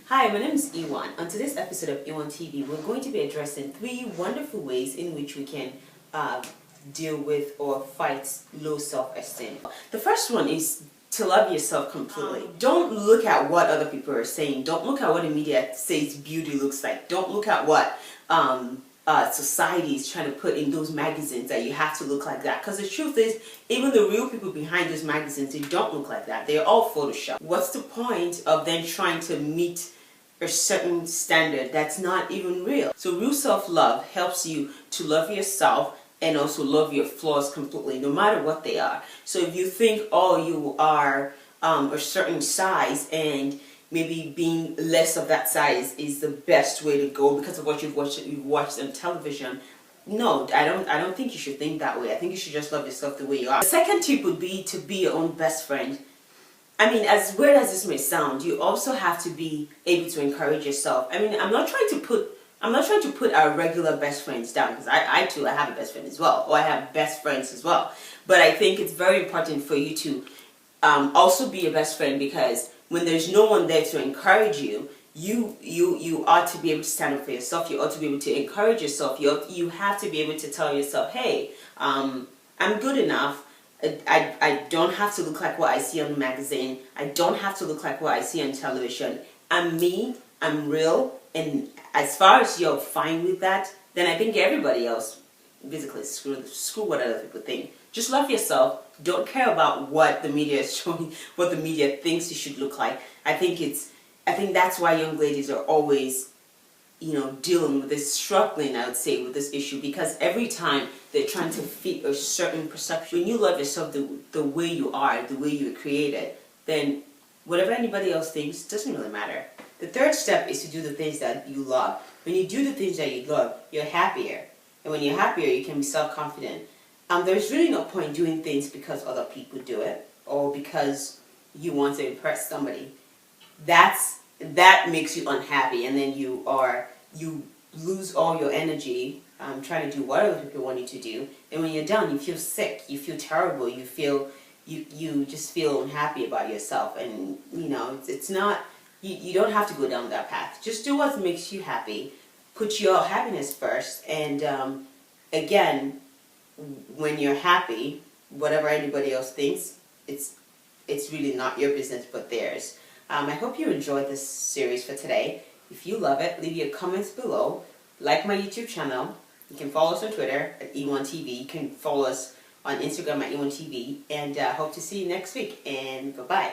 Hi, my name is Ewan. On today's episode of Ewan TV, we're going to be addressing 3 wonderful ways in which we can deal with or fight low self-esteem. The first one is to love yourself completely. Don't look at what other people are saying. Don't look at what the media says beauty looks like. Don't look at what society is trying to put in those magazines that you have to look like that. Because the truth is, even the real people behind those magazines, they don't look like that. They're all Photoshop. What's the point of them trying to meet a certain standard that's not even real? So real self-love helps you to love yourself and also love your flaws completely, no matter what they are. So if you think, oh, you are a certain size and maybe being less of that size is the best way to go because of what you've watched on television, no, I don't think you should think that way. I think you should just love yourself the way you are. The second tip would be to be your own best friend. I mean, as weird as this may sound, you also have to be able to encourage yourself. I mean, I'm not trying to put our regular best friends down, because I too have a best friend as well, or I have best friends as well. But I think it's very important for you to also be your best friend, because when there's no one there to encourage you, you ought to be able to stand up for yourself. You ought to be able to encourage yourself. You have to be able to tell yourself, hey, I'm good enough. I don't have to look like what I see on the magazine. I don't have to look like what I see on television. I'm me, I'm real, and as far as you're fine with that, then I think everybody else, basically, screw what other people think. Just love yourself. Don't care about what the media is showing, what the media thinks you should look like. I think that's why young ladies are always, dealing with this, struggling, I would say, with this issue, because every time they're trying to fit a certain perception. When you love yourself the way you are, the way you were created, then whatever anybody else thinks doesn't really matter. The third step is to do the things that you love. When you do the things that you love, you're happier. And when you're happier, you can be self-confident. There's really no point doing things because other people do it, or because you want to impress somebody. That makes you unhappy, and then you lose all your energy trying to do what other people want you to do. And when you're done, you feel sick, you feel terrible, you just feel unhappy about yourself. And it's not, you don't have to go down that path. Just do what makes you happy. Put your happiness first. And again, when you're happy, whatever anybody else thinks, it's really not your business but theirs. I hope you enjoyed this series for today. If you love it, leave your comments below. Like my YouTube channel. You can follow us on Twitter at E1TV. You can follow us on Instagram at E1TV. And hope to see you next week. And bye-bye.